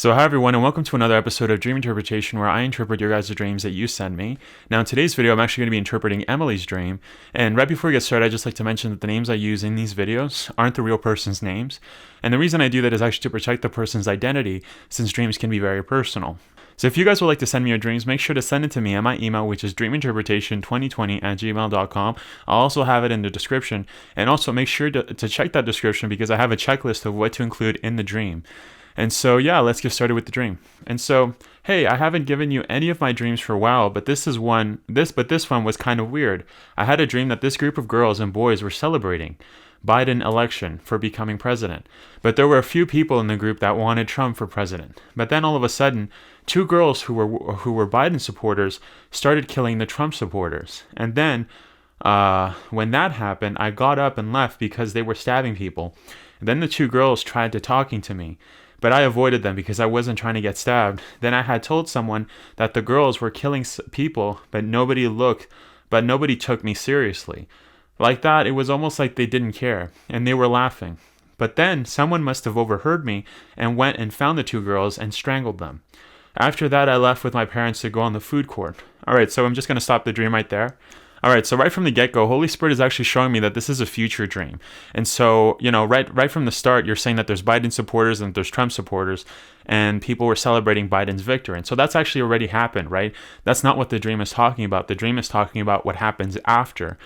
So hi everyone, and welcome to another episode of Dream Interpretation, where I interpret your guys' dreams that you send me. Now in today's video, I'm actually going to be interpreting Emily's dream, and right before we get started, I'd just like to mention that the names I use in these videos aren't the real person's names, and the reason I do that is actually to protect the person's identity, since dreams can be very personal. So if you guys would like to send me your dreams, make sure to send it to me at my email, which is dreaminterpretation2020@gmail.com. I'll also have it in the description, and also make sure to check that description because I have a checklist of what to include in the dream. And so, yeah, let's get started with the dream. And so, hey, I haven't given you any of my dreams for a while, but this one was kind of weird. I had a dream that this group of girls and boys were celebrating Biden election for becoming president. But there were a few people in the group that wanted Trump for president. But then all of a sudden, two girls who were Biden supporters started killing the Trump supporters. And then when that happened, I got up and left because they were stabbing people. And then the two girls tried to talking to me, but I avoided them because I wasn't trying to get stabbed. Then I had told someone that the girls were killing people, but nobody took me seriously. Like that, it was almost like they didn't care, and they were laughing. But then someone must have overheard me and went and found the two girls and strangled them. After that, I left with my parents to go on the food court. Alright, so I'm just going to stop the dream right there. Alright, so right from the get-go, Holy Spirit is actually showing me that this is a future dream. And so, right from the start, you're saying that there's Biden supporters and there's Trump supporters, and people were celebrating Biden's victory. And so that's actually already happened, right? That's not what the dream is talking about. The dream is talking about what happens after.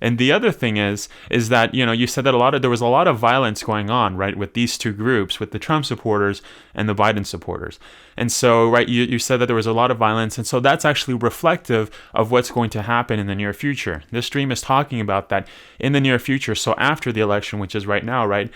And the other thing is that, you said that there was a lot of violence going on, right, with these two groups, with the Trump supporters and the Biden supporters. And so, right, you said that there was a lot of violence. And so that's actually reflective of what's going to happen in the near future. This dream is talking about that in the near future. So after the election, which is right now, right,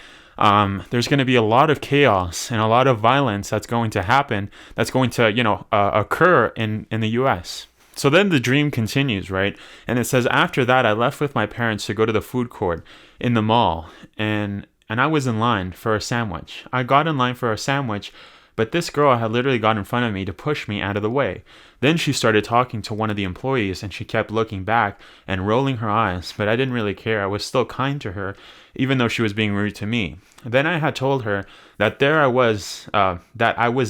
there's going to be a lot of chaos and a lot of violence that's going to happen, that's going to, occur in the U.S. So then the dream continues, right? And it says, after that, I left with my parents to go to the food court in the mall, and I was in line for a sandwich. I got in line for a sandwich, but this girl had literally got in front of me to push me out of the way. Then she started talking to one of the employees, and she kept looking back and rolling her eyes, but I didn't really care. I was still kind to her, even though she was being rude to me. Then I had told her that I was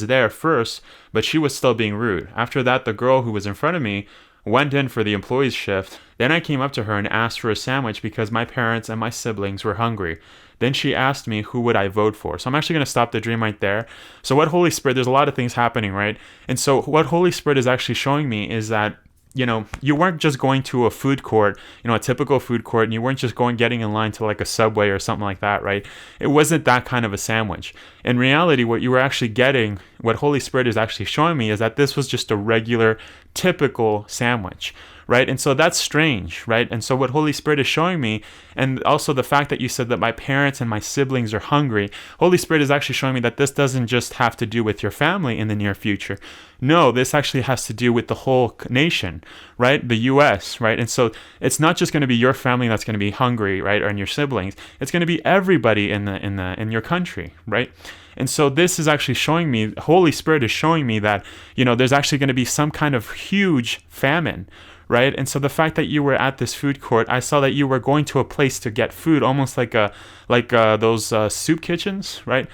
there first, but she was still being rude. After that, the girl who was in front of me went in for the employee's shift. Then I came up to her and asked for a sandwich because my parents and my siblings were hungry. Then she asked me who would I vote for. So I'm actually going to stop the dream right there. So what Holy Spirit, there's a lot of things happening, right? And so what Holy Spirit is actually showing me is that, you weren't just going to a food court, a typical food court, and you weren't just getting in line to like a Subway or something like that, right? It wasn't that kind of a sandwich. In reality, what you were actually getting, what Holy Spirit is actually showing me is that this was just a regular, typical sandwich, right? And so that's strange, right? And so what Holy Spirit is showing me, and also the fact that you said that my parents and my siblings are hungry, Holy Spirit is actually showing me that this doesn't just have to do with your family in the near future. No, this actually has to do with the whole nation, right? The U.S., right? And so it's not just going to be your family that's going to be hungry, right? Or your siblings. It's going to be everybody in your country, right? And so this is actually showing me, Holy Spirit is showing me that, there's actually going to be some kind of huge famine, right? And so the fact that you were at this food court, I saw that you were going to a place to get food, almost like those soup kitchens, right?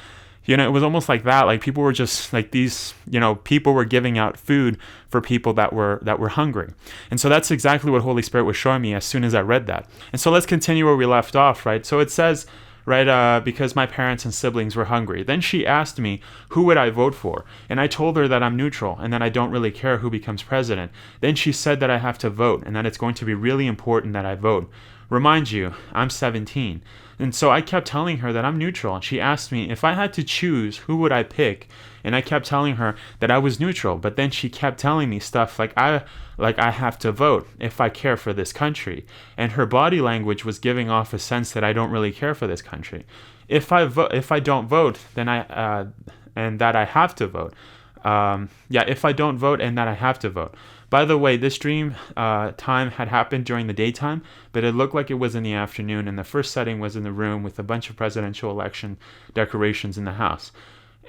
It was almost like that. Like people were just like these, people were giving out food for people that were hungry. And so that's exactly what Holy Spirit was showing me as soon as I read that. And so let's continue where we left off, right? So it says, right, because my parents and siblings were hungry. Then she asked me, who would I vote for? And I told her that I'm neutral and that I don't really care who becomes president. Then she said that I have to vote and that it's going to be really important that I vote. Remind you, I'm 17. And so I kept telling her that I'm neutral. She asked me if I had to choose, who would I pick? And I kept telling her that I was neutral. But then she kept telling me stuff like I have to vote if I care for this country. And her body language was giving off a sense that I don't really care for this country. If I don't vote, then and that I have to vote. If I don't vote and that I have to vote. By the way, this dream time had happened during the daytime, but it looked like it was in the afternoon, and the first setting was in the room with a bunch of presidential election decorations in the house.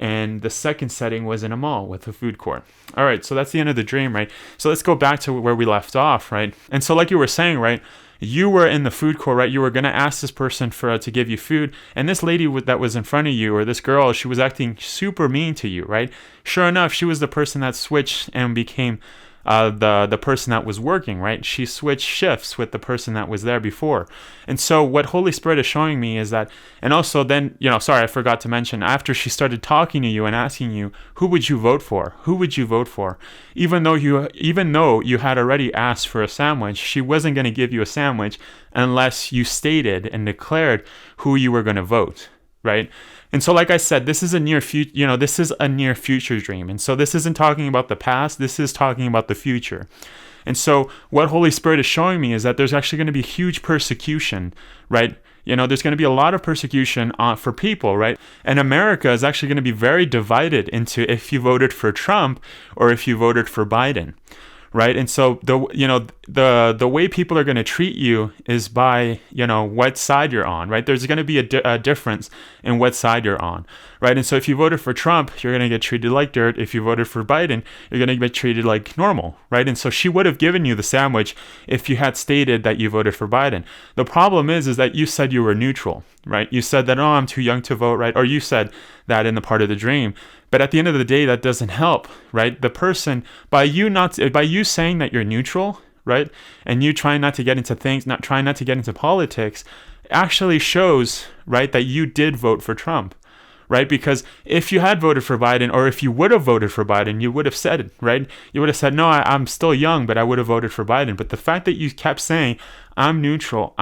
And the second setting was in a mall with a food court. All right, so that's the end of the dream, right? So let's go back to where we left off, right? And so like you were saying, right, you were in the food court, right? You were going to ask this person to give you food, and this lady that was in front of you, or this girl, she was acting super mean to you, right? Sure enough, she was the person that switched and became the person that was working, right? She switched shifts with the person that was there before. And so what Holy Spirit is showing me is that, and also then, sorry, I forgot to mention, after she started talking to you and asking you, who would you vote for? Who would you vote for? Even though you had already asked for a sandwich, she wasn't going to give you a sandwich unless you stated and declared who you were going to vote, right? And so, like I said, this is a near future dream. And so this isn't talking about the past. This is talking about the future. And so what Holy Spirit is showing me is that there's actually going to be huge persecution, right? There's going to be a lot of persecution for people, right? And America is actually going to be very divided into if you voted for Trump or if you voted for Biden. Right. And so the way people are going to treat you is by, what side you're on. Right. There's going to be a difference in what side you're on. Right. And so if you voted for Trump, you're going to get treated like dirt. If you voted for Biden, you're going to get treated like normal. Right. And so she would have given you the sandwich if you had stated that you voted for Biden. The problem is that you said you were neutral. Right. You said that, oh, I'm too young to vote. Right. Or you said that in the part of the dream. But at the end of the day, that doesn't help, right? The person, by you saying that you're neutral, right, and you trying not to get into things, trying not to get into politics, actually shows, right, that you did vote for Trump, right? Because if you had voted for Biden, or if you would have voted for Biden, you would have said it, right? You would have said, no, I'm still young, but I would have voted for Biden. But the fact that you kept saying, I'm neutral,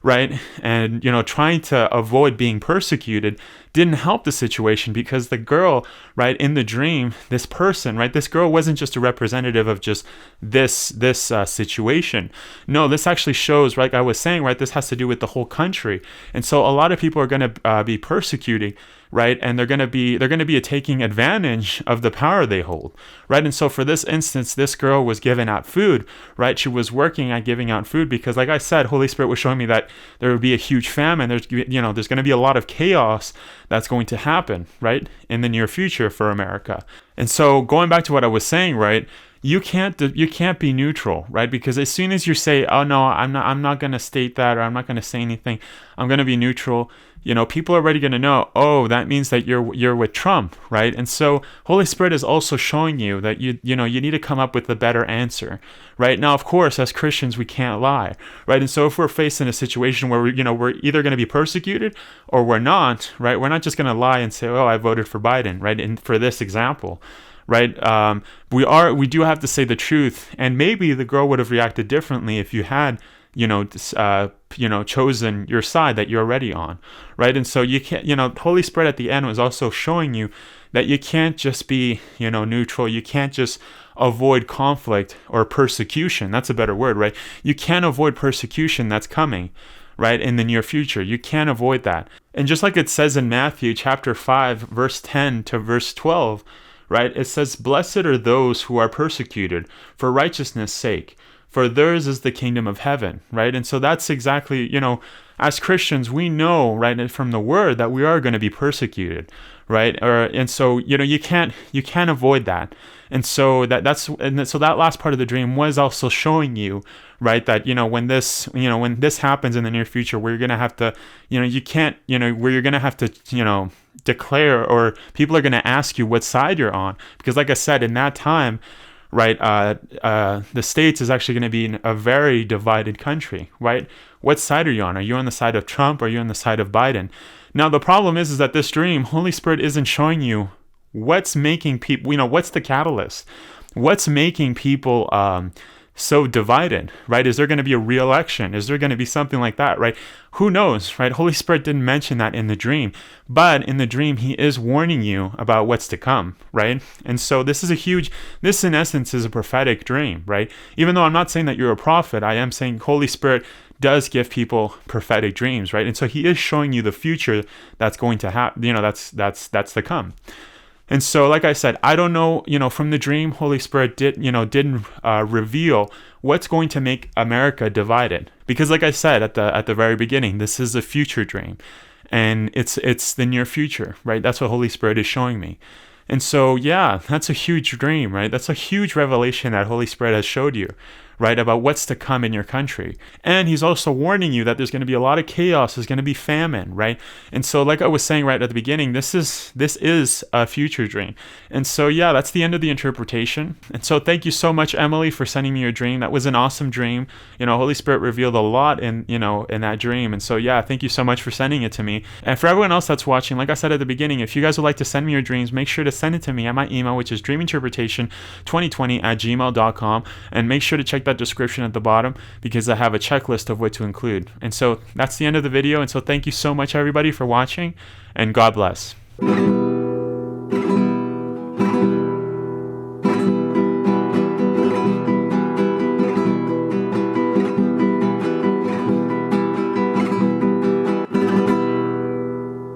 right? And, trying to avoid being persecuted didn't help the situation, because the girl, right, in the dream, this person, right, this girl wasn't just a representative of just this situation. No, this actually shows, like I was saying, right, this has to do with the whole country. And so a lot of people are going to be persecuting, right, and they're going to be taking advantage of the power they hold, right? And so for this instance, this girl was giving out food, right? She was working at giving out food because, like I said, Holy Spirit was showing me that there would be a huge famine. There's going to be a lot of chaos that's going to happen, right, in the near future for America. And so going back to what I was saying, right, you can't be neutral, right? Because as soon as you say, oh no, I'm not going to state that, or I'm not going to say anything, I'm going to be neutral, people are already going to know, oh, that means that you're with Trump, right? And so Holy Spirit is also showing you that you need to come up with a better answer, right? Now, of course, as Christians, we can't lie, right? And so if we're faced in a situation where we're either going to be persecuted or we're not, right? We're not just going to lie and say, oh, I voted for Biden, right? And for this example, right? We do have to say the truth, and maybe the girl would have reacted differently if you had chosen your side that you're already on, right? And so you can't, Holy Spirit at the end was also showing you that you can't just be, neutral. You can't just avoid conflict or persecution. That's a better word, right? You can't avoid persecution that's coming, right, in the near future. You can't avoid that. And just like it says in Matthew chapter 5, verse 10 to verse 12, right, it says, blessed are those who are persecuted for righteousness' sake, for theirs is the kingdom of heaven, right? And so that's exactly, as Christians, we know, right, from the word that we are going to be persecuted, right? And so, you can't avoid that. And so so that last part of the dream was also showing you, right, that, when this happens in the near future, where you're going to have to, where you're going to have to, declare, or people are going to ask you what side you're on. Because like I said, in that time, right, the States is actually going to be in a very divided country, right? What side are you on? Are you on the side of Trump, or are you on the side of Biden? Now, the problem is that this dream, Holy Spirit isn't showing you what's making people, what's the catalyst? What's making people so divided, right? Is there going to be a re-election? Is there going to be something like that, right? Who knows, right? Holy Spirit didn't mention that in the dream, but in the dream, he is warning you about what's to come, right? And so this in essence is a prophetic dream, right? Even though I'm not saying that you're a prophet, I am saying Holy Spirit does give people prophetic dreams, right? And so he is showing you the future that's going to happen, that's to come. And so, like I said, I don't know, from the dream, Holy Spirit didn't reveal what's going to make America divided. Because like I said at the very beginning, this is a future dream, and it's the near future, right? That's what Holy Spirit is showing me. And so, yeah, that's a huge dream, right? That's a huge revelation that Holy Spirit has showed you, right, about what's to come in your country. And he's also warning you that there's going to be a lot of chaos, there's going to be famine, right? And so like I was saying right at the beginning, this is a future dream. And so yeah, that's the end of the interpretation. And so thank you so much, Emily, for sending me your dream. That was an awesome dream. Holy Spirit revealed a lot in that dream. And so yeah, thank you so much for sending it to me. And for everyone else that's watching, like I said at the beginning, if you guys would like to send me your dreams, make sure to send it to me at my email, which is dreaminterpretation2020@gmail.com. And make sure to check that description at the bottom, because I have a checklist of what to include. And so that's the end of the video. And so thank you so much, everybody, for watching, and God bless.